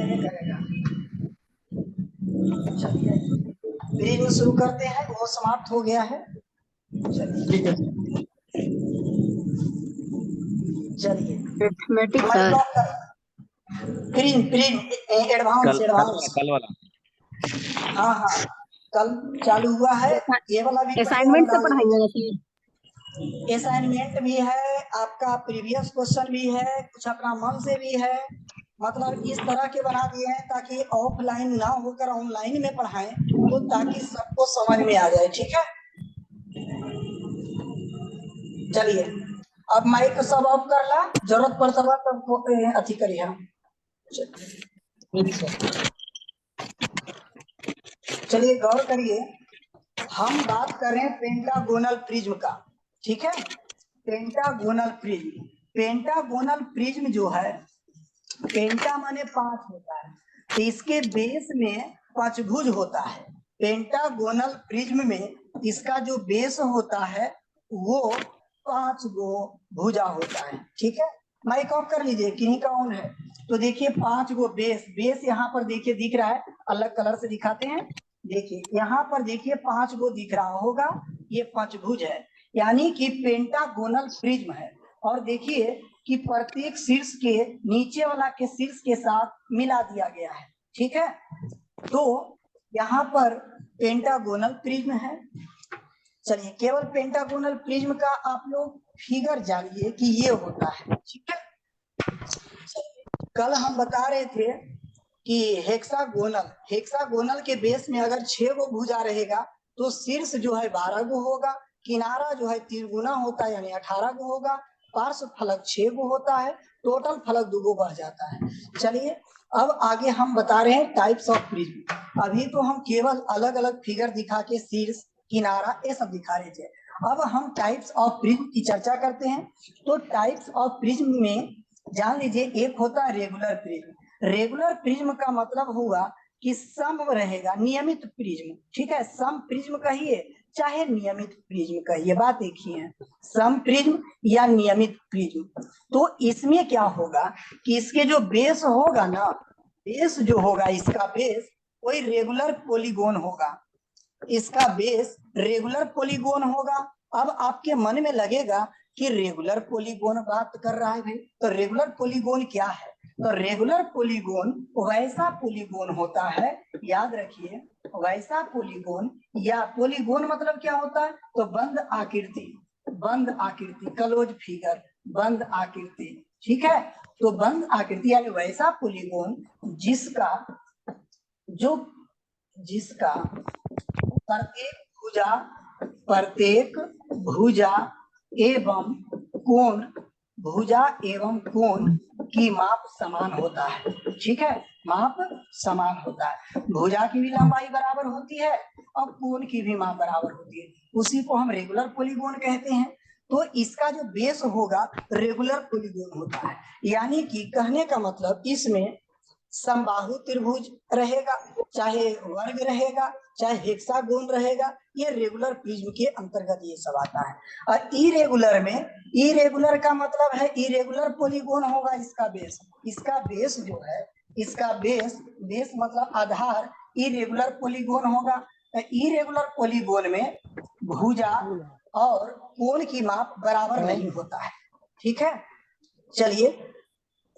पहले करेगा। चलिए प्रिज्म शुरू करते हैं, वो समाप्त हो गया है। ठीक है चलिए मैथमेटिक्स हमारी sir. Prism prism advance advance. कल वाला हाँ हाँ कल चालू हुआ है, ये वाला भी असाइनमेंट से पढ़ाएंगे ना सर? असाइनमेंट भी है, आपका प्रीवियस क्वेश्चन भी है, कुछ अपना मन से भी है। मतलब इस तरह के बना दिए हैं ताकि ऑफलाइन ना होकर ऑनलाइन में पढ़ाएं, तो ताकि सबको समझ में आ जाए। ठीक है, चलिए अब माइक सब ऑफ कर ला, जरूरत पड़ता है सबको अथी करिए। चलिए गौर करिए, हम बात करें पेंटागोनल प्रिज्म का। ठीक है, पेंटागोनल प्रिज्म, पेंटागोनल प्रिज्म जो है, पेंटा माने 5 होता है, तो इसके बेस में पंचभुज होता है। पेंटागोनल प्रिज्म में इसका जो बेस होता है वो 5 गो भुजा होता है। ठीक है, माइक ऑफ कर लीजिए, किन्हीं का ऑन है तो देखिए 5 गो बेस, बेस यहाँ पर देखिए दिख रहा है, अलग कलर से दिखाते हैं। देखिए यहाँ पर देखिए 5 गो दिख रहा होगा, ये पंचभुज है, यानी कि पेंटागोनल प्रिज्म है। और देखिए कि प्रत्येक शीर्ष के नीचे वाला के शीर्ष के साथ मिला दिया गया है। ठीक है, तो यहाँ पर पेंटागोनल प्रिज्म है। चलिए केवल पेंटागोनल प्रिज्म का आप लोग फिगर जानिए कि ये होता है। ठीक है, कल हम बता रहे थे कि हेक्सागोनल, हेक्सागोनल के बेस में अगर 6 गो भुजा रहेगा तो शीर्ष जो है 12 गो होगा, किनारा जो है 3 गुना होता है यानी 18 गो होगा, पार्श्व फलक 6 गो होता है, टोटल फलक 2 गो बढ़ जाता है। चलिए अब आगे हम बता रहे हैं टाइप्स ऑफ प्रिज्म। अभी तो हम केवल अलग अलग फिगर दिखा के शीर्ष किनारा ये सब दिखा रहे थे, अब हम टाइप्स ऑफ प्रिज्म की चर्चा करते हैं। तो टाइप्स ऑफ प्रिज्म में जान लीजिए, एक होता है रेगुलर प्रिज्म। रेगुलर प्रिज्म का मतलब हुआ कि सम रहेगा, नियमित प्रिज्म। ठीक है, सम प्रिज्म कहिए चाहे नियमित प्रिज्म कहिए, बात एक ही है, सम प्रिज्म या नियमित प्रिज्म। तो इसमें क्या होगा कि इसके जो बेस होगा ना, बेस जो होगा, इसका बेस कोई रेगुलर पॉलीगोन होगा, इसका बेस रेगुलर पॉलीगोन होगा। अब आपके मन में लगेगा कि रेगुलर पॉलीगोन बात कर रहा है भाई, तो रेगुलर पॉलीगोन क्या है? तो रेगुलर पॉलीगोन वैसा पॉलीगोन होता है, याद रखिए, वैसा पॉलीगोन, या पॉलीगोन मतलब क्या होता है? तो बंद आकृति, बंद आकृति, क्लोज फिगर, बंद आकृति। ठीक है, तो बंद आकृति यानी वैसा पॉलीगोन जिसका जो जिसका प्रत्येक भुजा एवं कोण, भुजा एवं कोण की माप समान होता है। ठीक है, माप समान होता है, भुजा की भी लंबाई बराबर होती है और कोण की भी माप बराबर होती है, उसी को हम रेगुलर पॉलीगोन कहते हैं। तो इसका जो बेस होगा रेगुलर पॉलीगोन होता है, यानी कि कहने का मतलब इसमें समबाहु त्रिभुज रहेगा, चाहे वर्ग रहेगा, चाहे हेक्सागोन रहेगा, ये रेगुलर प्रिज्म के अंतर्गत ये सब आता है। और इरेगुलर में, इरेगुलर का मतलब है इरेगुलर पॉलीगोन होगा इसका बेस, इसका बेस जो है, इसका बेस, बेस मतलब आधार, इरेगुलर पॉलीगोन होगा। इरेगुलर पॉलीगोन में भुजा और कोण की माप बराबर नहीं होता है। ठीक है, चलिए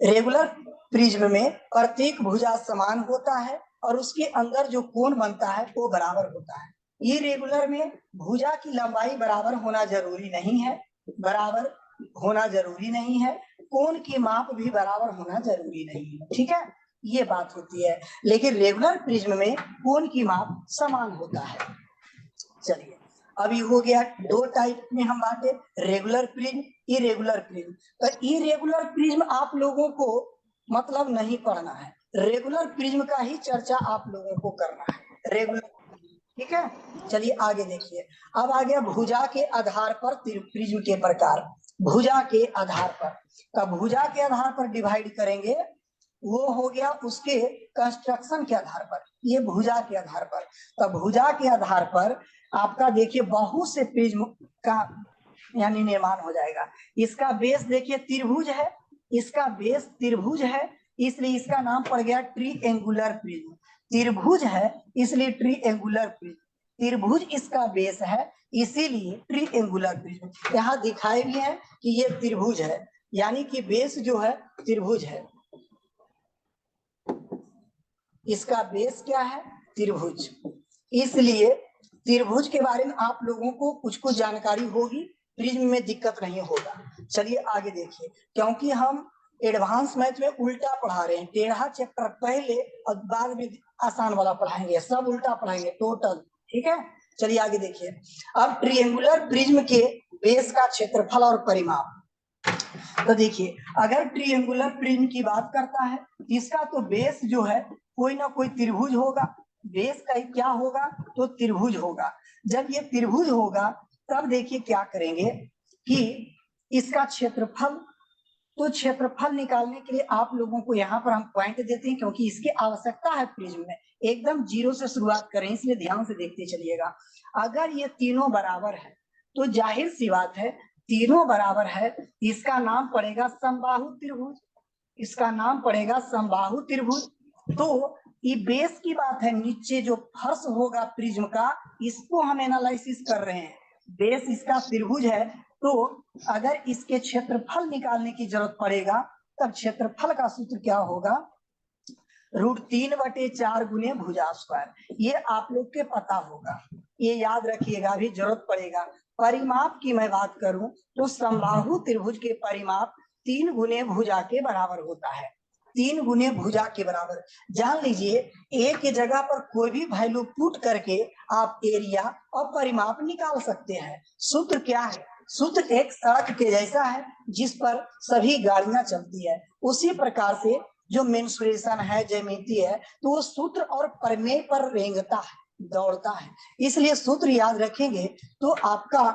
रेगुलर प्रिज्म में प्रत्येक भुजा समान होता है और उसके अंदर जो कोण बनता है वो बराबर होता है। इरेगुलर में भुजा की लंबाई बराबर होना जरूरी नहीं है, बराबर होना जरूरी नहीं है, कोण की माप भी बराबर होना जरूरी नहीं है। ठीक है, ये बात होती है, लेकिन रेगुलर प्रिज्म में कोण की माप समान होता है। चलिए अभी हो गया, दो टाइप में हम बांटे, रेगुलर प्रिज्म, इरेगुलर प्रिज्म। तो इरेगुलर प्रिज्म आप लोगों को मतलब नहीं पढ़ना है, रेगुलर प्रिज्म का ही चर्चा आप लोगों को करना है, रेगुलर। ठीक है, चलिए आगे देखिए, अब आ गया भुजा के आधार पर प्रिज्म के प्रकार। भुजा के आधार पर, तब भुजा के आधार पर डिवाइड करेंगे, वो हो गया उसके कंस्ट्रक्शन के आधार पर, ये भुजा के आधार पर। तब भुजा के आधार पर आपका देखिए बहुत से प्रिज्म का यानी निर्माण हो जाएगा। इसका बेस देखिए त्रिभुज है, इसका बेस त्रिभुज है, इसलिए इसका नाम पड़ गया ट्रीएंगुलर प्रिज्म। त्रिभुज है इसलिए ट्रीएंगुलर प्रिज्म, त्रिभुज इसका बेस है इसीलिए ट्रीएंगुलर प्रिज्म। यहाँ दिखाए भी है कि ये त्रिभुज है, यानी कि बेस जो है त्रिभुज है, इसका बेस क्या है त्रिभुज। इसलिए त्रिभुज के बारे में आप लोगों को कुछ कुछ जानकारी होगी, प्रिज्म में दिक्कत नहीं होगा। चलिए आगे देखिए, क्योंकि हम एडवांस मैथ में उल्टा पढ़ा रहे हैं, टेढ़ा चैप्टर पहले और बाद में आसान वाला पढ़ाएंगे, सब उल्टा पढ़ाएंगे टोटल, ठीक है। चलिए आगे देखिए, अब ट्रायंगुलर प्रिज्म के बेस का क्षेत्रफल और परिमाप। तो देखिए, अगर ट्रायंगुलर प्रिज्म की बात करता है, इसका तो बेस जो है कोई ना कोई त्रिभुज होगा, बेस का क्या होगा तो त्रिभुज होगा। जब ये त्रिभुज होगा तब देखिए क्या करेंगे कि इसका क्षेत्रफल, तो क्षेत्रफल निकालने के लिए आप लोगों को यहाँ पर हम पॉइंट देते हैं क्योंकि इसकी आवश्यकता है प्रिज्म में, एकदम जीरो से शुरुआत करें, इसलिए ध्यान से देखते चलिएगा। अगर ये तीनों बराबर है तो जाहिर सी बात है तीनों बराबर है, इसका नाम पड़ेगा समबाहु त्रिभुज, इसका नाम पड़ेगा समबाहु त्रिभुज। तो ये बेस की बात है, नीचे जो फर्श होगा प्रिज्म का इसको हम एनालिसिस कर रहे हैं, बेस इसका त्रिभुज है। तो अगर इसके क्षेत्रफल निकालने की जरूरत पड़ेगा तब क्षेत्रफल का सूत्र क्या होगा, √3/4 गुने भुजा स्क्वायर। ये आप लोग के पता होगा, ये याद रखिएगा, अभी जरूरत पड़ेगा। परिमाप की मैं बात करूं तो समबाहु त्रिभुज के परिमाप 3 गुने भुजा के बराबर होता है, 3 गुने भुजा के बराबर। जान लीजिए, एक की जगह पर कोई भी वैल्यू पुट करके आप एरिया और परिमाप निकाल सकते हैं। सूत्र क्या है, सूत्र एक सड़क के जैसा है जिस पर सभी गाड़ियां चलती है, उसी प्रकार से जो मेंसुरेशन है, ज्यामिति है, तो वो सूत्र और प्रमेय पर रेंगता है, दौड़ता है। इसलिए सूत्र याद रखेंगे तो आपका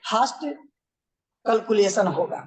फास्ट कैलकुलेशन होगा।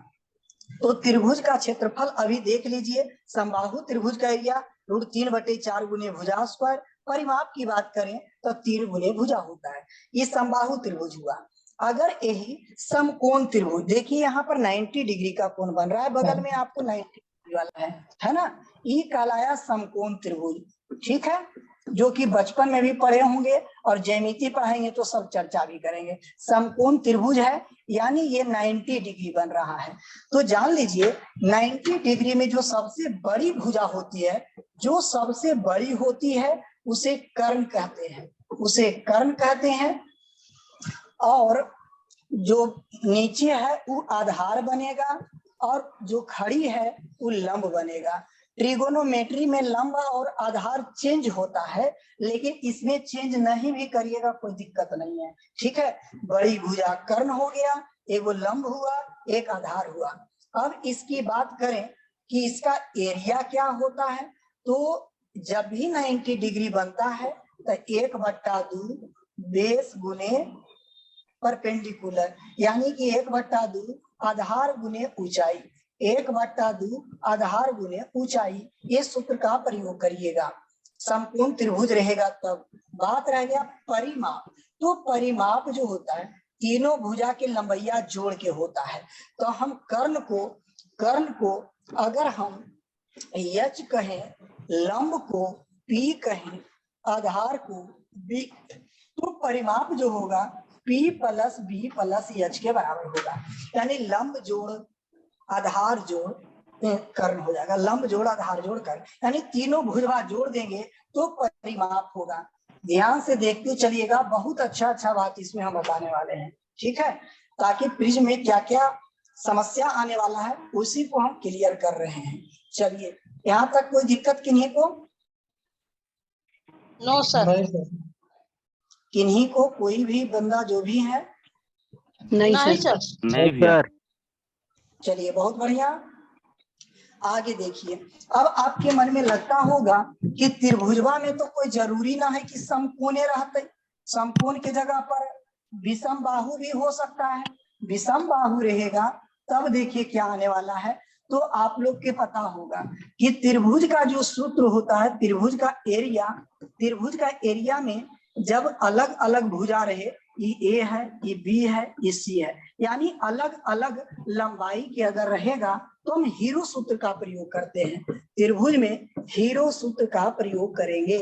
तो त्रिभुज का क्षेत्रफल अभी देख लीजिए, समबाहु त्रिभुज का एरिया √3/4 गुने भुजा स्क्वायर। परिमाप की बात करें तो 3 गुने भुजा होता है, ये समबाहु त्रिभुज हुआ। अगर यही समकोण त्रिभुज, देखिए यहाँ पर 90 डिग्री का कोण बन रहा है, बगल में आपको 90 डिग्री वाला है ना, ये कहलाया समकोण त्रिभुज, ठीक है, जो कि बचपन में भी पढ़े होंगे और ज्यामिति पढ़ाएंगे तो सब चर्चा भी करेंगे। समकोण त्रिभुज है यानी ये 90 डिग्री बन रहा है। तो जान लीजिए 90 डिग्री में जो सबसे बड़ी भुजा होती है, जो सबसे बड़ी होती है उसे कर्ण कहते हैं, उसे कर्ण कहते हैं। और जो नीचे है वो आधार बनेगा और जो खड़ी है वो लंब बनेगा। ट्रिगोनोमेट्री में लंब और आधार चेंज होता है, लेकिन इसमें चेंज नहीं भी करिएगा कोई दिक्कत नहीं है, ठीक है। बड़ी भुजा कर्ण हो गया, एक वो लंब हुआ, एक आधार हुआ। अब इसकी बात करें कि इसका एरिया क्या होता है, तो जब भी 90 डिग्री बनता है तो 1/2 बेस गुने परपेंडिकुलर, यानी कि 1/2 आधार गुने ऊंचाई, 1/2 आधार गुने ऊंचाई, ये सूत्र का प्रयोग करिएगा। समकोण त्रिभुज रहेगा तब। बात रह गया परिमाप, तो परिमाप जो होता है तीनों भुजा के लंबैया जोड़ के होता है। तो हम कर्ण को अगर हम H कहें, लंब को P कहें, आधार को B, तो परिमाप जो होगा P + B + H के बराबर होगा, यानी लंब जोड़ आधार जोड़ कर्ण हो जाएगा, लंब जोड़ आधार जोड़ कर्ण, यानी तीनों भुजा जोड़ देंगे तो परिमाप होगा। ध्यान से देखते चलिएगा, बहुत अच्छा बात इसमें हम बताने वाले हैं, ठीक है, ताकि प्रिज्म में क्या क्या समस्या आने वाला है उसी को हम क्लियर कर रहे हैं। चलिए, यहाँ तक कोई दिक्कत किन्हीं को? No sir. किन्हीं को, कोई भी बंदा जो भी है? नहीं सर। नहीं सर। चलिए बहुत बढ़िया, आगे देखिए। अब आपके मन में लगता होगा कि त्रिभुजवा में तो कोई जरूरी ना है कि समकोणे रहते, समकोण के जगह पर विषम बाहु भी हो सकता है। विषम बाहु रहेगा तब देखिए क्या आने वाला है, तो आप लोग के पता होगा कि त्रिभुज का जो सूत्र होता है, त्रिभुज का एरिया में जब अलग अलग भुजा रहे ये ए है, ये बी है, ये सी है। यानी अलग अलग लंबाई के अगर रहेगा तो हम हीरो सूत्र का प्रयोग करते हैं। त्रिभुज में हीरो सूत्र का प्रयोग करेंगे।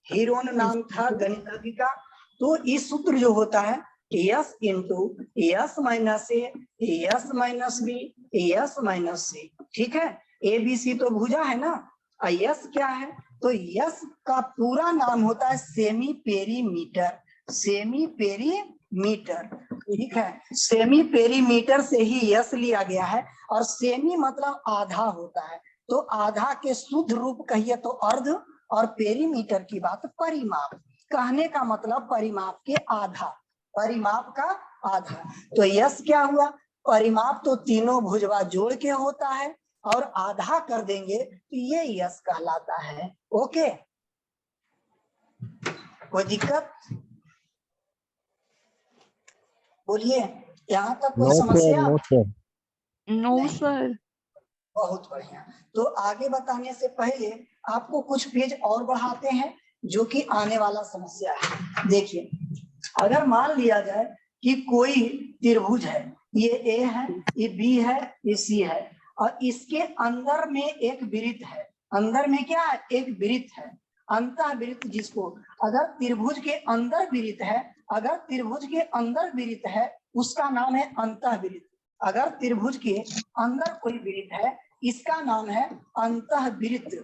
हीरोन नाम था गणितज्ञ का। तो इस सूत्र जो होता है s into s minus a, s minus b, s minus c. ठीक है, ए बी सी तो भुजा है ना। यस क्या है, तो यस का पूरा नाम होता है सेमी पेरीमीटर। सेमी पेरीमीटर, ठीक है, सेमी पेरीमीटर से ही यस लिया गया है। और सेमी मतलब आधा होता है, तो आधा के शुद्ध रूप कहिए तो अर्ध, और पेरीमीटर की बात परिमाप। कहने का मतलब परिमाप के आधा, परिमाप का आधा। तो यस क्या हुआ, परिमाप तो तीनों भुजवा जोड़ के होता है, और आधा कर देंगे तो ये यस कहलाता है। ओके, कोई दिक्कत बोलिए, यहाँ तक कोई समस्या? No sir. बहुत बढ़िया। तो आगे बताने से पहले आपको कुछ पेज और बढ़ाते हैं जो कि आने वाला समस्या है। देखिए, अगर मान लिया जाए कि कोई त्रिभुज है, ये ए है, ये बी है, ये सी है, और इसके अंदर में एक वृत्त है। अंदर में क्या है, एक वृत्त है, अंतःवृत्त जिसको, अगर त्रिभुज के अंदर वृत्त है, अगर त्रिभुज के अंदर वृत्त है उसका नाम है अंतःवृत्त। अगर त्रिभुज के अंदर कोई वृत्त है इसका नाम है अंतःवृत्त।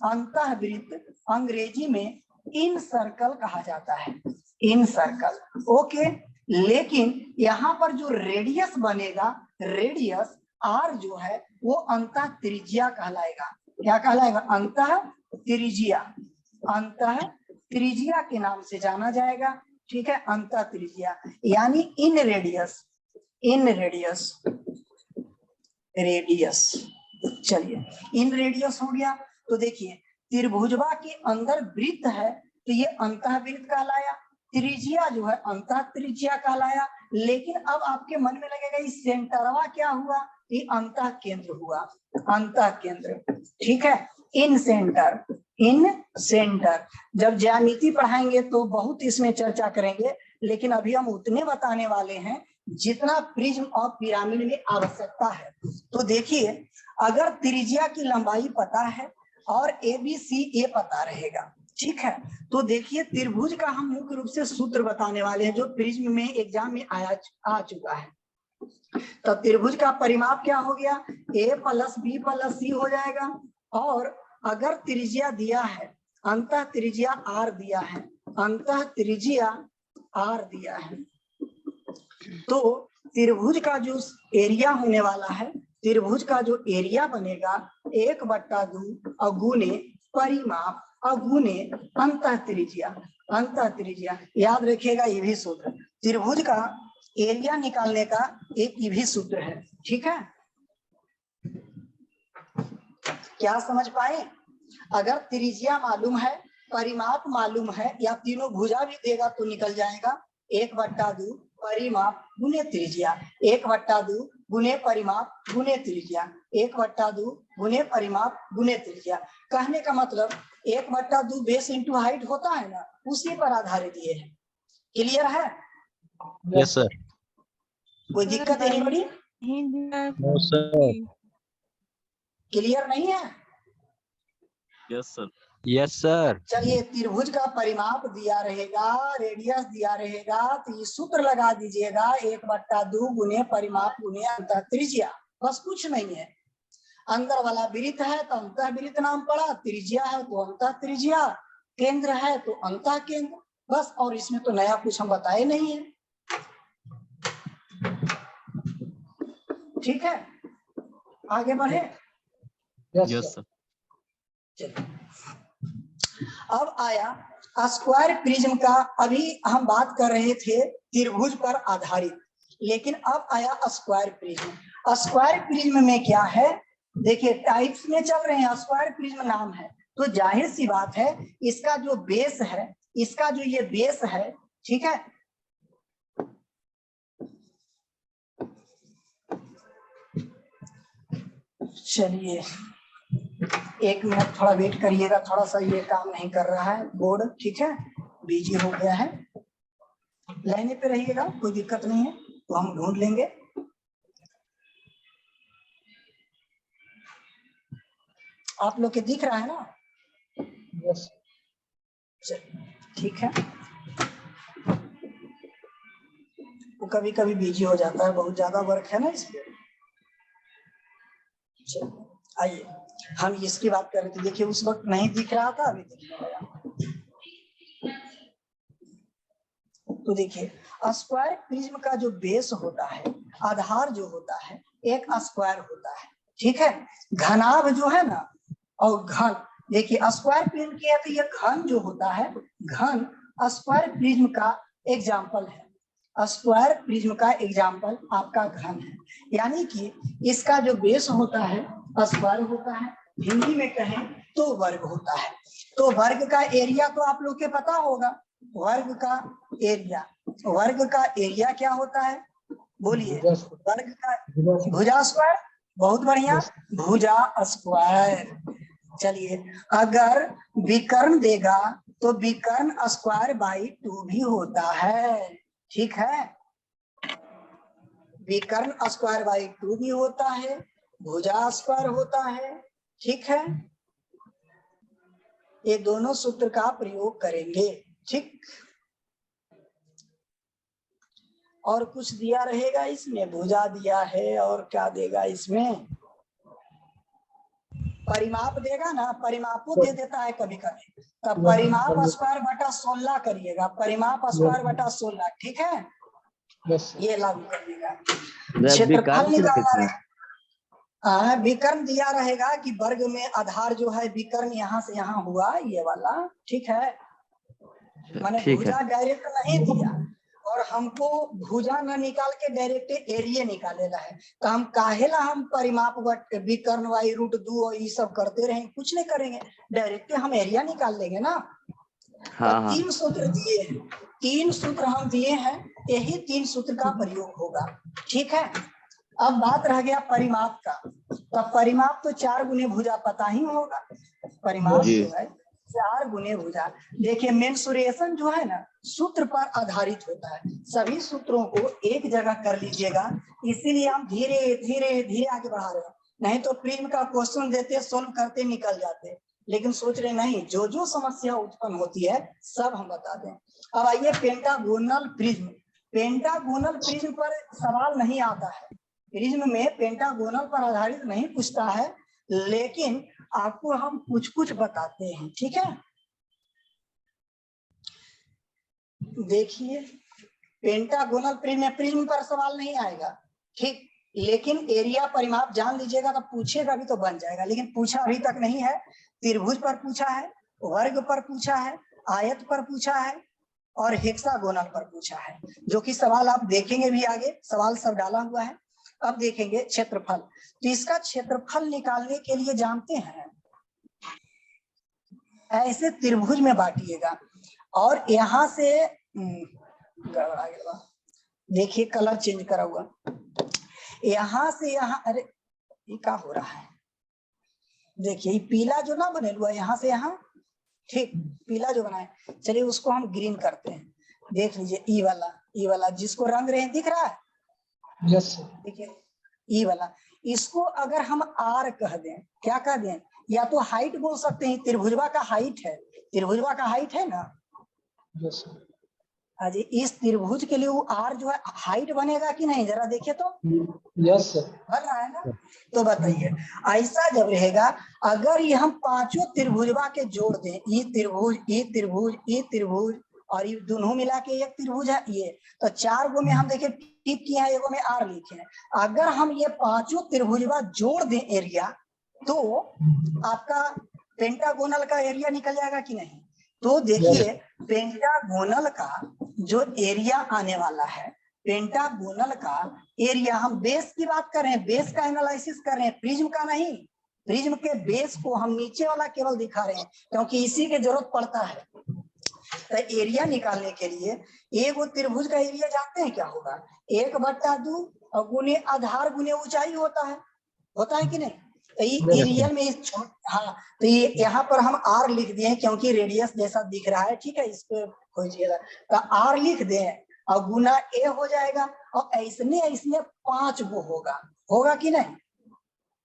अंतःवृत्त अंग्रेजी में इन सर्कल कहा जाता है, इन सर्कल। ओके, लेकिन यहाँ पर जो रेडियस बनेगा, रेडियस आर जो है वो अंतः त्रिज्या कहलाएगा। क्या कहलाएगा, अंतः त्रिज्या। अंतः त्रिज्या के नाम से जाना जाएगा। ठीक है, अंतः त्रिज्या यानी इन रेडियस, इन रेडियस, रेडियस। चलिए, इन रेडियस हो गया। तो देखिए, त्रिभुजवा के अंदर वृत्त है तो ये अंतःवृत्त कहलाया, त्रिज्या जो है अंतः त्रिज्या कहलाया। लेकिन अब आपके मन में लगेगा इस सेंटरवा क्या हुआ, ये अंतः केंद्र हुआ, अंतः केंद्र। ठीक है, इन सेंटर, इन सेंटर। जब ज्यामिति पढ़ाएंगे तो बहुत इसमें चर्चा करेंगे, लेकिन अभी हम उतने बताने वाले हैं जितना प्रिज्म और पिरामिड में आवश्यकता है। तो देखिए, अगर त्रिज्या की लंबाई पता है और ए बी सी ए पता रहेगा, ठीक है, तो देखिए त्रिभुज का हम मुख्य रूप से सूत्र बताने वाले हैं जो प्रिज्म में एग्जाम में आ चुका है। तो त्रिभुज का परिमाप क्या हो गया, ए प्लस बी प्लस सी हो जाएगा। और अगर त्रिज्या दिया है, अंतः त्रिज्या आर दिया है, अंतः त्रिज्या आर दिया है, तो त्रिभुज का जो एरिया होने वाला है, त्रिभुज का जो एरिया बनेगा 1/2 अगुने परिमाप अगुने अंतः त्रिज्या। अंतः त्रिज्या याद रखिएगा, ये भी सूत्र त्रिभुज का एरिया निकालने का एक ये भी सूत्र है। ठीक है, क्या समझ पाए? अगर त्रिज्या मालूम है, परिमाप मालूम है, या तीनों भुजा भी देगा तो निकल जाएगा। 1/2 परिमाप गुने त्रिज्या, 1/2 गुने परिमाप गुने त्रिज्या, 1/2 गुने परिमाप गुने त्रिज्या। कहने का मतलब 1/2 बेस इंटू हाइट होता है ना, उसी पर आधारित ये है। क्लियर है? Yes sir. कोई दिक्कत है नहीं बड़ी? No sir. क्लियर नहीं है? Yes sir. Yes sir. चलिए, त्रिभुज का परिमाप दिया रहेगा, रेडियस दिया रहेगा, तो ये सूत्र लगा दीजिएगा 1/2 गुने परिमाप गुने अंतः त्रिज्या। बस कुछ नहीं है। अंदर वाला वृत्त है तो अंतः वृत्त नाम पड़ा, त्रिज्या है तो अंतः त्रिज्या, केंद्र है तो अंतः केंद्र, बस। और इसमें तो नया कुछ हम बताए नहीं है। ठीक है, आगे बढ़े। Yes sir. चलिए, अब आया स्क्वायर प्रिज्म का। अभी हम बात कर रहे थे त्रिभुज पर आधारित, लेकिन अब आया स्क्वायर प्रिज्म। स्क्वायर प्रिज्म में क्या है, देखिए टाइप्स में चल रहे हैं, स्क्वायर प्रिज्म नाम है तो जाहिर सी बात है इसका जो बेस है, इसका जो ये बेस है, ठीक है, चलिए 1 मिनट थोड़ा वेट करिएगा, थोड़ा सा ये काम नहीं कर रहा है बोर्ड, ठीक है, बिजी हो गया है। लाइने पे रहिएगा, कोई दिक्कत नहीं है, तो हम ढूंढ लेंगे। आप लोग के दिख रहा है ना? यस। ठीक है, वो कभी कभी बिजी हो जाता है, बहुत ज्यादा वर्क है ना इसलिए। आइए हम इसकी बात कर रहे थे, देखिए उस वक्त नहीं दिख रहा था, अभी दिखने लगा। तो देखिए स्क्वायर प्रिज्म का जो बेस होता है, आधार जो होता है, एक स्क्वायर होता है, ठीक है। घनाभ जो है ना, और घन, देखिए स्क्वायर प्रिज्म की है तो ये घन जो होता है, घन स्क्वायर प्रिज्म का एग्जाम्पल है। स्क्वायर प्रिज्म का एग्जाम्पल आपका घन है, यानी कि इसका जो बेस होता है स्क्वायर होता है, हिंदी में कहें तो वर्ग होता है। तो वर्ग का एरिया तो आप लोग के पता होगा, वर्ग का एरिया, वर्ग का एरिया क्या होता है, बोलिए? वर्ग का भुजा स्क्वायर, बहुत बढ़िया, भुजा स्क्वायर। चलिए अगर विकर्ण देगा तो विकर्ण स्क्वायर बाई 2 भी होता है, ठीक है। विकर्ण स्क्वायर बाई 2 भी होता है, भुजा स्क्वायर होता है, ठीक है। ये दोनों सूत्र का प्रयोग करेंगे, ठीक। और कुछ दिया रहेगा इसमें, भुजा दिया है, और क्या देगा इसमें, परिमाप देगा ना, परिमापो दे देता है कभी कभी। तब परिमाप स्क्वायर बटा 16 करिएगा, परिमाप स्क्वायर बटा 16, ठीक है। ये लागू करिएगा। क्षेत्रफल निकालना है, विकर्ण दिया रहेगा कि वर्ग में आधार जो है विकर्ण यहाँ से यहाँ हुआ, ये वाला, ठीक है। मैंने भुजा डायरेक्ट नहीं दिया, और हमको भुजा न निकाल के डायरेक्ट एरिया निकालेला है, तो हम काहेला हम परिमाप विकर्ण वाई रूट 2 और ये सब करते रहेंगे, कुछ नहीं करेंगे, डायरेक्ट हम एरिया निकाल लेंगे ना। हाँ, तो 3 सूत्र दिए हैं, 3 सूत्र हम दिए हैं, यही 3 सूत्र का प्रयोग होगा, ठीक है। अब बात रह गया परिमाप का, तो परिमाप तो 4 गुने भुजा पता ही होगा, परिमाप जो है 4 गुने भुजा। देखिए मेंसुरेशन जो है ना सूत्र पर आधारित होता है, सभी सूत्रों को एक जगह कर लीजिएगा, इसीलिए हम धीरे धीरे धीरे आगे बढ़ा रहे हैं। नहीं तो प्रिज्म का क्वेश्चन देते सोल्व करते निकल जाते, लेकिन सोच रहे नहीं, जो जो समस्या उत्पन्न होती है सब हम बता दें। अब आइए पेंटागोनल प्रिज्म, पेंटागोनल प्रिज्म पर सवाल नहीं आता है, प्रिज्म में पेंटागोनल पर आधारित नहीं पूछता है, लेकिन आपको हम कुछ कुछ बताते हैं, ठीक है। देखिए पेंटागोनल प्रिज्म पर सवाल नहीं आएगा, ठीक, लेकिन एरिया परिमाप जान लीजिएगा तो पूछेगा भी तो बन जाएगा, लेकिन पूछा अभी तक नहीं है। त्रिभुज पर पूछा है, वर्ग पर पूछा है, आयत पर पूछा है, और हेक्सागोनल पर पूछा है, जो कि सवाल आप देखेंगे भी आगे, सवाल सब डाला हुआ है। अब देखेंगे क्षेत्रफल, तो इसका क्षेत्रफल निकालने के लिए जानते हैं, ऐसे त्रिभुज में बांटिएगा, और यहाँ से गड़बड़ा गया, देखिए कलर चेंज करा हुआ, यहाँ से यहाँ, अरे ये क्या हो रहा है, देखिए पीला जो ना बने हुआ यहाँ से यहाँ, ठीक, पीला जो बनाए, चलिए उसको हम ग्रीन करते हैं। देख लीजिए ई वाला जिसको रंग रहे दिख रहा है, यस। देखिए ई वाला, इसको अगर हम आर कह दें, क्या कह दें, या तो हाइट बोल सकते हैं, त्रिभुजवा का हाइट है, त्रिभुजवा का हाइट है ना, यस। अजी इस त्रिभुज के लिए वो आर जो है हाइट बनेगा कि नहीं, जरा देखिए तो। यस बन रहा है ना, तो बताइए ऐसा जब रहेगा, अगर ये हम पांचों त्रिभुजवा के जोड़ दें, ये त्रिभुज, ये त्रिभुज, ये त्रिभुज, और ये दोनों मिला के एक त्रिभुज है ये, तो 4 गो में हम देखिए टिक किए हैं, एगो में आर लिखे हैं। अगर हम ये पांचों त्रिभुजवा जोड़ दें एरिया, तो आपका पेंटागोनल का एरिया निकल जाएगा कि नहीं। तो देखिए पेंटागोनल का जो एरिया आने वाला है, पेंटागोनल का एरिया, हम बेस की बात कर रहे हैं, बेस का एनालिसिस कर रहे हैं, प्रिज्म का नहीं। प्रिज्म के बेस को हम नीचे वाला केवल दिखा रहे हैं, क्योंकि इसी की जरूरत पड़ता है। तो एरिया निकालने के लिए एक त्रिभुज का एरिया जानते हैं क्या होगा, 1/2 और गुने आधार गुने ऊंचाई होता है कि नहीं। तो ये रियल में हाँ, तो ये यहाँ पर हम आर लिख दिए क्योंकि रेडियस जैसा दिख रहा है, ठीक है, इस पे खोजिएगा, तो आर लिख दें, और गुना ए हो जाएगा, और ऐसने ऐसने 5 गो होगा, होगा कि नहीं?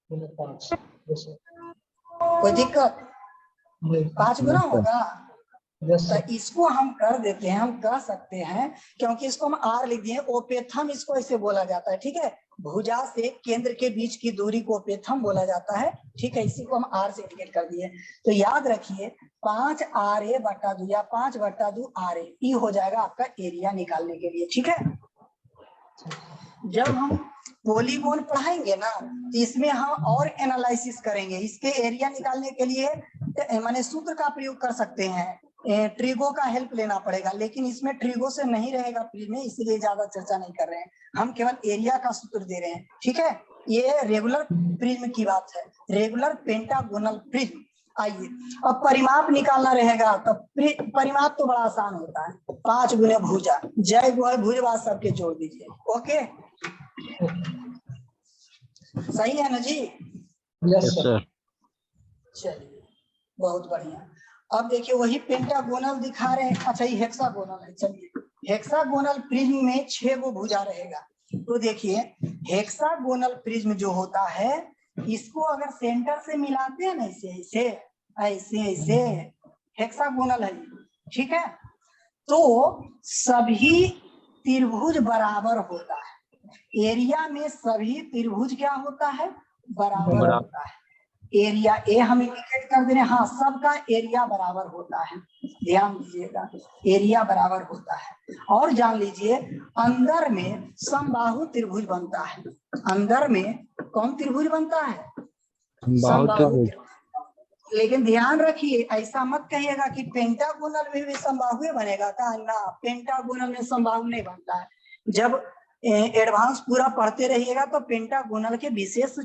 5। Yes sir. कोई दिक्कत? 5 गुना होगा। यस तो सर। इसको हम कर देते हैं, हम कह सकते हैं, क्योंकि इसको हम आर लिख दिए, ओपेथम इसको ऐसे बोला जाता है, ठीक है। भुजा से केंद्र के बीच की दूरी को ओपेथम बोला जाता है, ठीक है। इसी को हम आर से इंडिकेट कर दिए। तो याद रखिए 5 आर ए बटा 2 या 5 बटा 2 आर ए, ई हो जाएगा आपका एरिया निकालने के लिए, ठीक है। जब हम पॉलीगॉन पढ़ाएंगे ना, तो इसमें हम और एनालिसिस करेंगे। इसके एरिया निकालने के लिए माने सूत्र का प्रयोग कर सकते हैं, ट्रिगो का हेल्प लेना पड़ेगा, लेकिन इसमें ट्रिगो से नहीं रहेगा प्रिज्म में, इसीलिए ज्यादा चर्चा नहीं कर रहे हैं। हम केवल एरिया का सूत्र दे रहे हैं, ठीक है। ये रेगुलर प्रिज्म की बात है, रेगुलर पेंटागोनल प्रिज्म। आइए अब परिमाप निकालना रहेगा, तो परिमाप तो बड़ा आसान होता है, 5 गुने भुजा, जय भुजवा सबके जोड़ दीजिए, ओके। सही है ना जी? Yes sir. चलिए बहुत बढ़िया। अब देखिए वही पेंटागोनल दिखा रहे हैं, अच्छा ये हेक्सागोनल है। चलिए हेक्सागोनल प्रिज्म में 6 गो भुजा रहेगा। तो देखिए हेक्सागोनल प्रिज्म जो होता है, इसको अगर सेंटर से मिलाते हैं ना, ऐसे ऐसे ऐसे ऐसे, हेक्सागोनल है, ठीक है। तो सभी त्रिभुज बराबर होता है, एरिया में सभी त्रिभुज क्या होता है? बराबर होता है। एरिया ए हम इंडिकेट कर दे रहे हैं, हाँ सबका एरिया बराबर होता है, ध्यान दीजिएगा, एरिया बराबर होता है। और जान लीजिए अंदर में समबाहु त्रिभुज बनता है। अंदर में कौन त्रिभुज बनता है? समबाहु त्रिभुज। लेकिन ध्यान रखिए, ऐसा मत कहिएगा कि पेंटागोनल में भी समबाहु बनेगा का, ना, पेंटागोनल में समबाहु नहीं बनता है। जब एडवांस पूरा पढ़ते रहिएगा तो पेंटागोनल के विशेष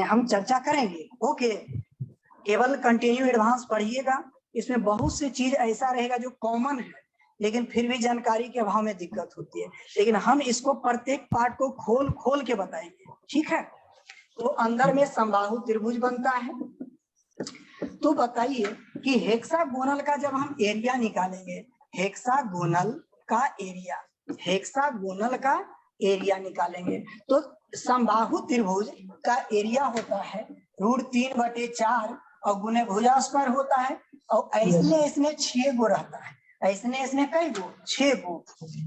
हम चर्चा करेंगे, ओके। केवल कंटिन्यू एडवांस पढ़िएगा, इसमें बहुत सी चीज ऐसा रहेगा जो कॉमन है, लेकिन फिर भी जानकारी के अभाव में दिक्कत होती है। लेकिन हम इसको प्रत्येक पार्ट को खोल खोल के बताएंगे, ठीक है। तो अंदर में समबाहु त्रिभुज बनता है। तो बताइए कि हेक्सागोनल का जब हम एरिया निकालेंगे, हेक्सागोनल का एरिया, हेक्सागोनल का एरिया निकालेंगे, तो समबाहु त्रिभुज का एरिया होता है √3/4 और गुने भुजा स्क्वायर होता है। और ऐसने इसमें 6 गो रहता है, ऐसने इसमें कई गो? 6 गो।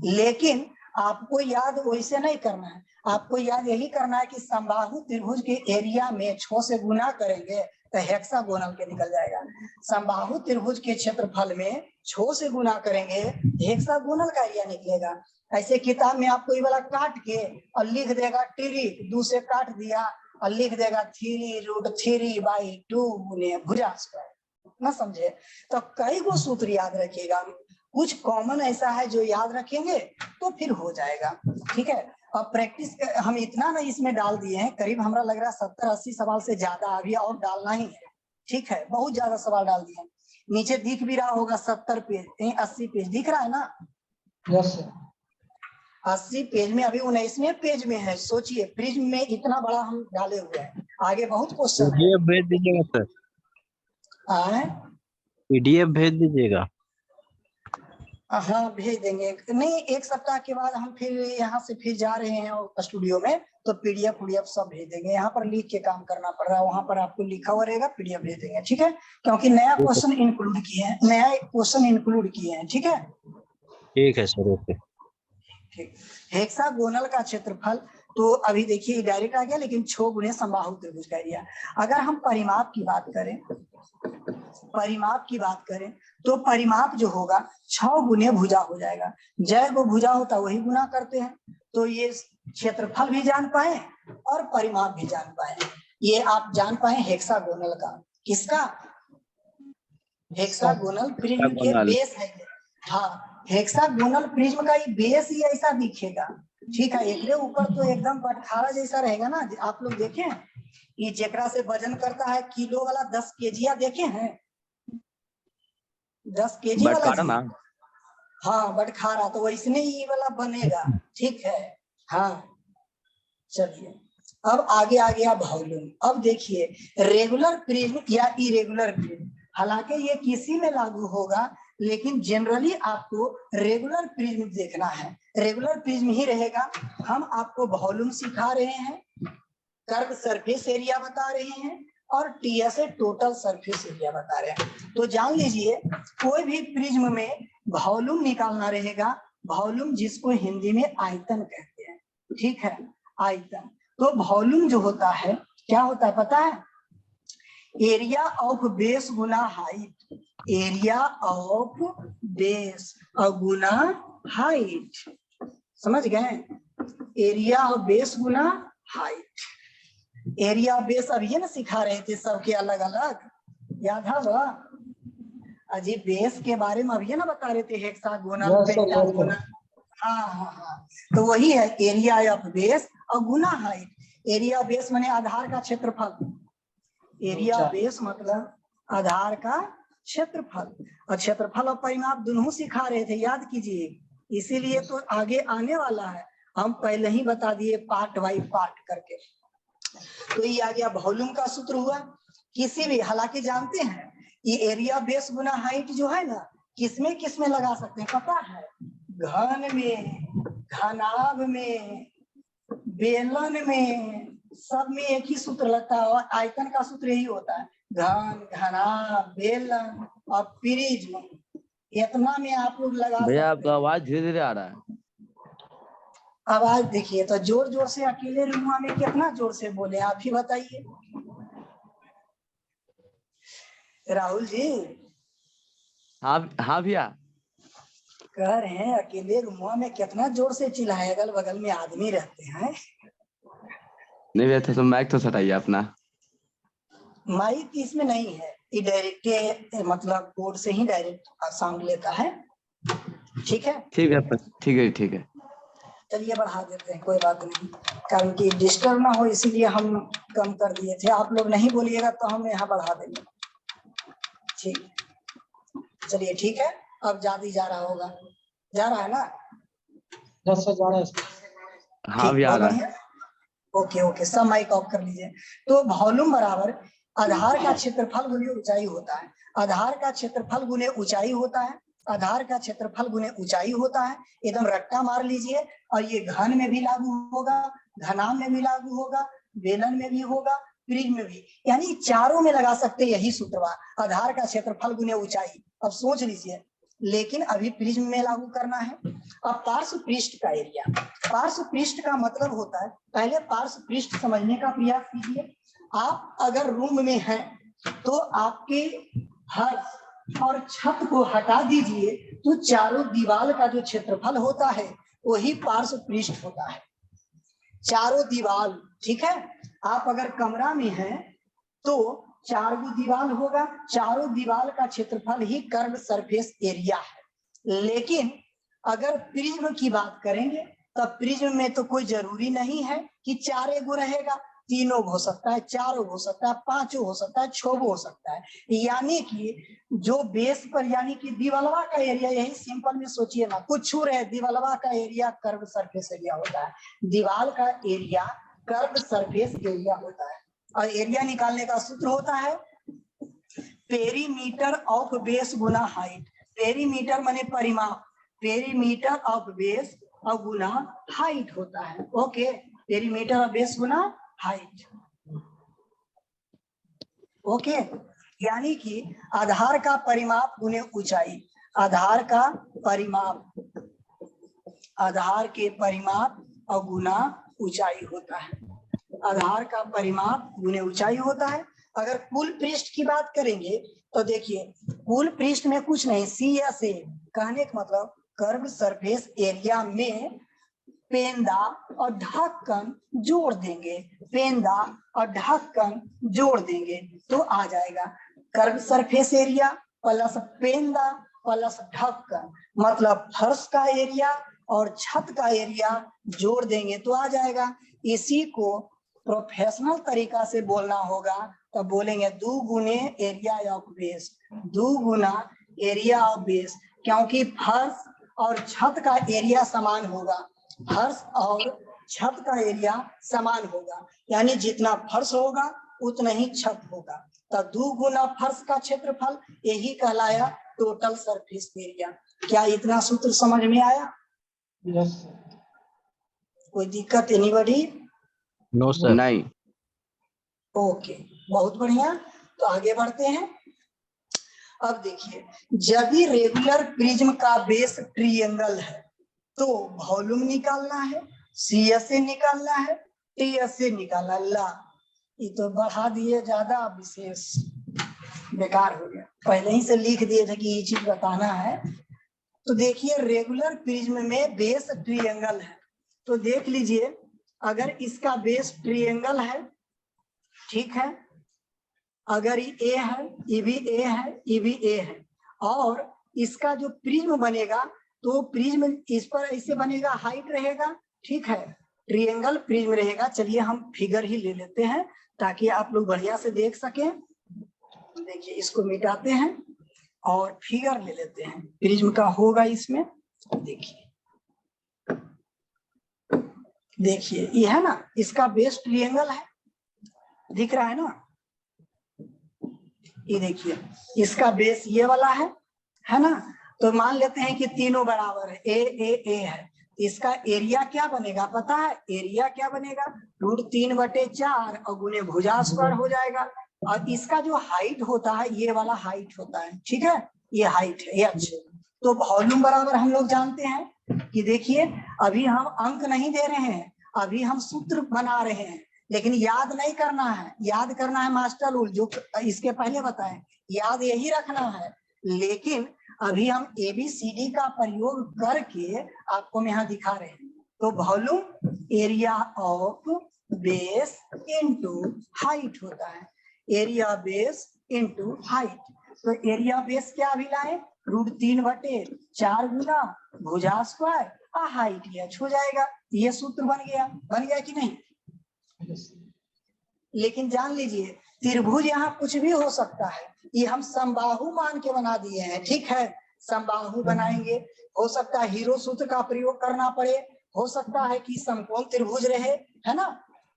लेकिन आपको याद वैसे नहीं करना है, आपको याद यही करना है कि समबाहु त्रिभुज के एरिया में 6 से गुना करेंगे तो हेक्सागोनल के निकल जाएगा। समबाहु त्रिभुज के क्षेत्रफल में 6 से गुना करेंगे हेक्सागोनल का एरिया निकलेगा। ऐसे किताब में आपको ये वाला काट के और लिख देगा ट्री, 2 से काट दिया और लिख देगा 3√3/2 गुने भुजा स्क्वायर, ना समझे? तो कई गो सूत्र याद रखिएगा, कुछ कॉमन ऐसा है जो याद रखेंगे तो फिर हो जाएगा, ठीक है। अब प्रैक्टिस हम इतना ना इसमें डाल दिए हैं, करीब हमरा लग रहा है 70-80 सवाल से ज्यादा अभी और डालना ही है, ठीक है। बहुत ज्यादा सवाल डाल दिए हैं। नीचे दिख भी रहा होगा 70 पेज, 80 पेज दिख रहा है ना? Yes sir. 80 पेज में अभी 19वें पेज में है। सोचिए प्रिज्म में इतना बड़ा हम डाले हुए हैं, आगे बहुत क्वेश्चन है। PDF भेज दीजिएगा सर, PDF भेज दीजिएगा। हाँ भेज देंगे, नहीं 1 सप्ताह के बाद हम फिर यहाँ से फिर जा रहे हैं स्टूडियो में, तो PDF सब भेज देंगे। यहाँ पर लिख के काम करना पड़ रहा है, वहां पर आपको लिखा हुआ रहेगा, PDF भेज देंगे, ठीक है। क्योंकि नया क्वेश्चन इंक्लूड किए हैं, नया क्वेश्चन इंक्लूड किए हैं, ठीक है। ठीक है सर, ओके। ठीक। हेक्सागोनल का क्षेत्रफल तो अभी देखिए डायरेक्ट आ गया, लेकिन 6 गुने समबाहु त्रिभुज का एरिया। अगर हम परिमाप की बात करें, परिमाप की बात करें तो परिमाप जो होगा 6 गुने भुजा हो जाएगा। जय वो भुजा होता वही गुना करते हैं, तो ये क्षेत्रफल भी जान पाए और परिमाप भी जान पाए। ये आप जान पाए हेक्सागोनल का, किसका? हेक्सागोनल प्रिज्म के बेस है ये। हाँ हेक्सागोनल प्रिज्म का ये बेस ही ऐसा दिखेगा, ठीक है। एक ऊपर तो एकदम बटखारा जैसा रहेगा ना, आप लोग देखे हैं ये जेकरा से वजन करता है किलो वाला 10 केजिया देखे हैं? 10 केजी वाला ना? हाँ बटखारा, तो वैसने ही वाला बनेगा, ठीक है। हाँ चलिए अब आगे आ गया वॉल्यूम। अब देखिए रेगुलर प्रिज्म या इरेगुलर प्रिज्म, हालांकि ये किसी में लागू होगा लेकिन जनरली आपको रेगुलर प्रिज्म देखना है, रेगुलर प्रिज्म ही रहेगा। हम आपको वॉल्यूम सिखा रहे हैं, कर्व सरफेस एरिया बता रहे हैं और टीएसए टोटल सरफेस एरिया बता रहे हैं। तो जान लीजिए कोई भी प्रिज्म में वॉल्यूम निकालना रहेगा, वॉल्यूम जिसको हिंदी में आयतन कहते हैं, ठीक है, आयतन। तो वॉल्यूम जो होता है क्या होता है पता है? Area of base Guna height, area of base और गुना हाइट, समझ गए? Area of base Guna height. Area base अब ये ना सिखा रहे थे सबके अलग अलग, याद है वह? अजी बेस के बारे में अब ये ना बता रहे थे, हेक्सागोनल, पेंटागोनल। हाँ हाँ हाँ, तो वही है एरिया ऑफ बेस और गुना हाइट। एरिया बेस माने आधार का क्षेत्रफल, एरिया बेस मतलब आधार का क्षेत्रफल, और क्षेत्रफल और परिमाप दोनों सिखा रहे थे, याद कीजिए। इसीलिए तो आगे आने वाला है, हम पहले ही बता दिए पार्ट बाई पार्ट करके। तो ये आ गया वॉल्यूम का सूत्र हुआ। किसी भी, हालांकि जानते हैं ये एरिया बेस गुना हाइट जो है ना, किसमें लगा सकते हैं पता है? घन में, घनाभ में, बेलन में, सब में एक ही सूत्र लगता है, और आयतन का सूत्र यही होता है, घन, घनाभ, बेलन और प्रिज्म। इतना में आप लोग लगा सकते हैं। भैया आपका आवाज धीरे धीरे आ रहा है। आवाज देखिए तो जोर जोर से, अकेले रूमा में कितना जोर से बोले आप ही बताइए राहुल जी। हाँ भैया कह रहे हैं अकेले रूमा में कितना जोर से चिल्लाए, अगल बगल में आदमी रहते हैं। नहीं भैया, तो माइक तो सटाइए अपना। माइक इसमें नहीं है, ये डायरेक्ट मतलब बोर्ड से ही डायरेक्ट साउंड लेता है, ठीक है? ठीक है, ठीक है, ठीक है। चलिए बढ़ा देते हैं, कोई बात नहीं, कारण कि डिस्टर्ब ना हो इसीलिए हम कम कर दिए थे। आप लोग नहीं बोलिएगा तो हम यहाँ बढ़ा देंगे, ठीक? चलिए ठीक है, अब ज्यादा जा रहा होगा, जा रहा है ना? 10 से जा रहा है। हाँ भैया आ रहा है। ओके ओके, सब माइक ऑफ कर लीजिए। तो वॉल्यूम बराबर आधार का क्षेत्रफल गुने ऊंचाई होता है, आधार का क्षेत्रफल गुने ऊंचाई होता है, आधार का क्षेत्रफल गुने ऊंचाई होता है। एकदम रट्टा मार लीजिए, और ये घन में भी लागू होगा, घनाभ में भी लागू होगा, बेलन में भी होगा, प्रिज्म में भी, यानी चारों में लगा सकते यही सूत्र, आधार का क्षेत्रफल गुने ऊंचाई। अब सोच लीजिए, लेकिन अभी प्रिज्म में लागू करना है। अब पार्श्व पृष्ठ का एरिया, पार्श्व पृष्ठ का मतलब होता है, पहले पार्श्व पृष्ठ समझने का प्रयास कीजिए। आप अगर रूम में हैं तो आपके फर्श और छत को हटा दीजिए, तो चारों दीवार का जो क्षेत्रफल होता है वही पार्श्व पृष्ठ होता है, चारों दीवार, ठीक है? आप अगर कमरा में हैं तो 4 दीवार होगा, चारों दीवार का क्षेत्रफल ही कर्व सरफेस एरिया है। लेकिन अगर प्रिज्म की बात करेंगे तब प्रिज्म में तो कोई जरूरी नहीं है कि 4 गो रहेगा, 3 हो सकता है, 4 हो सकता है, 5 हो सकता है, 6 हो सकता है। यानी कि जो बेस पर, यानी कि दीवालवा का एरिया, यही सिंपल में सोचिए ना, कुछ छू रहे, दीवालवा का एरिया कर्व सरफेस एरिया होता है, दीवार का एरिया कर्व सरफेस एरिया होता है। और एरिया निकालने का सूत्र होता है perimeter of base Guna height. Perimeter माने परिमाप, पेरीमीटर ऑफ बेस और गुना हाइट होता है। Okay, perimeter of base Guna height. Okay, यानी कि आधार का परिमाप गुने ऊंचाई, आधार का परिमाप, आधार के परिमाप और गुना ऊंचाई होता है, आधार का परिमाप गुने ऊंचाई होता है। अगर कुल पृष्ठ की बात करेंगे तो देखिए, कुल पृष्ठ में कुछ नहीं, सी या से, कहने का मतलब कर्व सरफेस एरिया में पेंदा और ढक्कन जोड़ देंगे, पेंदा और ढक्कन जोड़ देंगे तो आ जाएगा कर्व सरफेस एरिया प्लस पेंदा प्लस ढक्कन, मतलब फर्श का एरिया और छत का एरिया जोड़ देंगे तो आ जाएगा। इसी को प्रोफेशनल तरीका से बोलना होगा तो बोलेंगे 2 गुने area of base, 2 Guna area of base, क्योंकि फर्श और छत का एरिया समान होगा, फर्श और छत का एरिया समान होगा, यानी जितना फर्श होगा उतना ही छत होगा। तो 2 गुना फर्श का क्षेत्रफल, यही कहलाया टोटल सरफेस एरिया। क्या इतना सूत्र समझ में आया? Yes sir. कोई दिक्कत एनीबॉडी? No sir. नहीं। ओके, बहुत बढ़िया। तो आगे बढ़ते हैं। अब देखिए, जब भी रेगुलर प्रिज्म का बेस ट्रायंगल है तो वॉल्यूम निकालना है, CS से निकालना है, TS से निकालना। ला, ये तो बढ़ा दिए ज्यादा, विशेष बेकार हो गया। पहले ही से लिख दिए थे कि ये चीज बताना है। तो देखिए, रेगुलर प्रिज्म में बेस ट्रायंगल है, तो देख लीजिए, अगर इसका बेस ट्रायंगल है, ठीक है, अगर ये A है, ये भी A है, ये भी A है, और इसका जो प्रिज्म बनेगा तो प्रिज्म इस पर ऐसे बनेगा, हाइट रहेगा, ठीक है, ट्रायंगल प्रिज्म रहेगा। चलिए हम फिगर ही ले लेते हैं ताकि आप लोग बढ़िया से देख सकें। देखिए, इसको मिटाते हैं और फिगर ले लेते हैं, प्रिज्म का होगा इसमें। देखिए, देखिए ये है ना, इसका बेस ट्रायंगल है, दिख रहा है ना? ये देखिए, इसका बेस ये वाला है ना? तो मान लेते हैं कि तीनों बराबर है, ए है। इसका एरिया क्या बनेगा पता है? एरिया क्या बनेगा? √3/4 और गुने भुजा स्क्वायर हो जाएगा। और इसका जो हाइट होता है, ये वाला हाइट होता है, ठीक है, ये हाइट है, ये अच्छे। तो वॉल्यूम बराबर हम लोग जानते हैं कि देखिए, अभी हम अंक नहीं दे रहे हैं, अभी हम सूत्र बना रहे हैं, लेकिन याद नहीं करना है। याद करना है मास्टर रूल, जो इसके पहले बताएं, याद यही रखना है। लेकिन अभी हम ABCD का प्रयोग करके आपको मैं यहाँ दिखा रहे हैं। तो volume area of base into height होता है, एरिया बेस इनटू हाइट। तो एरिया बेस क्या अभी लाए? √3/4 गुना भुजा स्क्वायर और हाइट h हो जाएगा। ये सूत्र बन गया कि नहीं? लेकिन जान लीजिए, त्रिभुज यहाँ कुछ भी हो सकता है, ये हम समबाहु मान के बना दिए हैं, ठीक है, समबाहु बनाएंगे। हो सकता है हीरो सूत्र का प्रयोग करना पड़े, हो सकता है कि समकोण त्रिभुज रहे, है ना?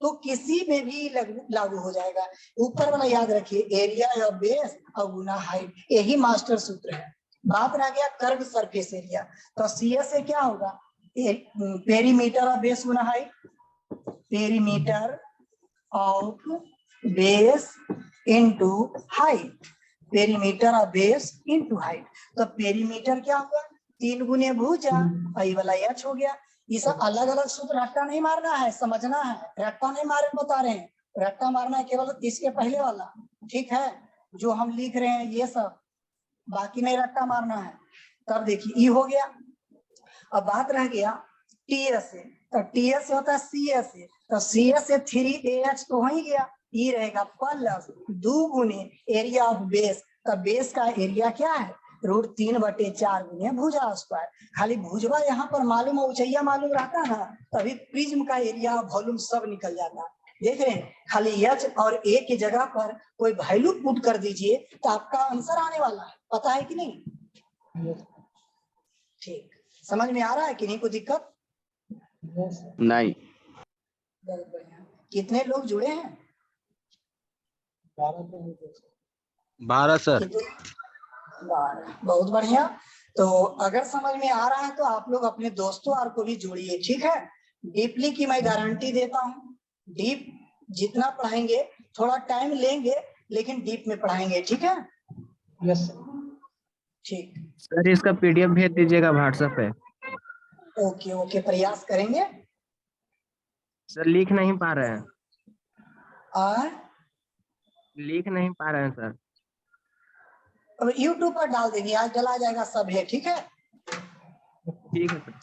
तो किसी में भी लागू हो जाएगा। ऊपर वाला याद रखिए, एरिया या बेस और गुना हाइट, यही मास्टर सूत्र है। बात रह गया कर्व सरफेस एरिया। तो CS से क्या होगा? पेरीमीटर और base Guna height, perimeter of base into height, perimeter of base into height. तो पेरीमीटर क्या होगा? 3 गुने भुजा, ये वाला h हो गया। ये सब अलग अलग सूत्र रट्टा नहीं मारना है, समझना है। रट्टा नहीं मारे बता रहे हैं, रट्टा मारना है केवल इसके पहले वाला, ठीक है, जो हम लिख रहे हैं ये सब, बाकी नहीं रट्टा मारना है। तब देखिए, ये हो गया। अब बात रह गया TS से, तो TS से होता है CS से, तो CS से 3AH तो हो ही गया, ये रहेगा प्लस 2 गुने एरिया ऑफ बेस। तो बेस का एरिया क्या है? √3/4 गुने भुजा स्क्वायर। खाली भुजवा यहाँ पर मालूम और ऊंचाइया मालूम रहता ना, तभी प्रिज्म का एरिया वॉल्यूम सब निकल जाता। देख रहे हैं, खाली H और A की जगह पर कोई वैल्यू पुट कर दीजिए तो आपका आंसर आने वाला है, पता है कि नहीं? ठीक, समझ में आ रहा है कि नहीं? कोई दिक्कत नहीं। बहुत बढ़िया। कितने लोग जुड़े हैं? 12 सर। 12, बहुत बढ़िया। तो अगर समझ में आ रहा है तो आप लोग अपने दोस्तों और को भी जोड़िए, ठीक है। डीपली की मैं गारंटी देता हूँ, डीप जितना पढ़ाएंगे, थोड़ा टाइम लेंगे लेकिन डीप में पढ़ाएंगे, ठीक है? यस ठीक, सर इसका PDF भेज दीजिएगा व्हाट्सएप पे। ओके ओके, प्रयास करेंगे। सर लिख नहीं पा रहे हैं, और लिख नहीं पा रहे हैं सर। अब YouTube पर डाल देंगे, आज डला जाएगा सब है, ठीक है। ठीक है सर।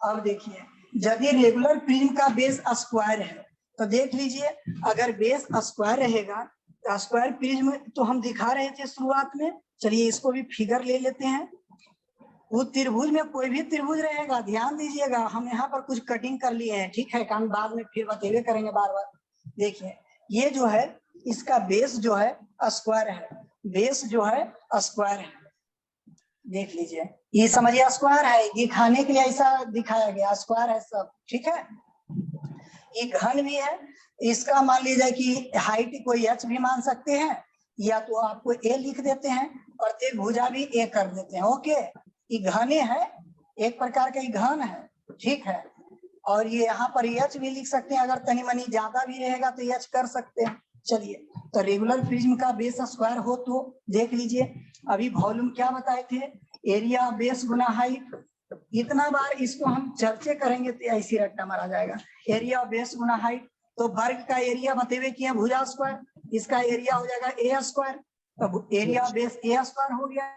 अब देखिए, यदि रेगुलर प्रिज्म का बेस स्क्वायर है तो देख लीजिए, अगर बेस स्क्वायर रहेगा तो स्क्वायर प्रिज्म तो हम दिखा रहे थे शुरुआत में। चलिए इसको भी फिगर ले लेते हैं। वो त्रिभुज में कोई भी त्रिभुज रहेगा, ध्यान दीजिएगा, हम यहाँ पर कुछ कटिंग कर लिए हैं, ठीक है, कारण बाद में फिर बतेवे करेंगे बार बार। देखिए, ये जो है इसका बेस जो है स्क्वायर है, बेस जो है स्क्वायर है, देख लीजिए, ये समझिए स्क्वायर है, दिखाने के लिए ऐसा दिखाया गया, स्क्वायर है सब, ठीक है। ये घन भी है, इसका मान लीजिए कि हाइट कोई h भी मान सकते हैं, या तो आपको A लिख देते हैं, प्रत्येक भुजा भी ए कर देते हैं। ओके, ये घने है, एक प्रकार का ये घन है, ठीक है। और ये यहाँ पर एच भी लिख सकते हैं, अगर तनी मनी ज्यादा भी रहेगा तो एच कर सकते हैं। चलिए, तो रेगुलर प्रिज्म का बेस स्क्वायर हो तो देख लीजिए, अभी वॉल्यूम क्या बताए थे, एरिया बेस गुना हाइट। इतना बार इसको हम चर्चे करेंगे तो ऐसी रट्टा मारा जाएगा, एरिया बेस गुना हाइट। तो वर्ग का एरिया बतेवे किया भुजा स्क्वायर, इसका एरिया हो जाएगा ए स्क्वायर, तो एरिया बेस ए स्क्वायर हो गया।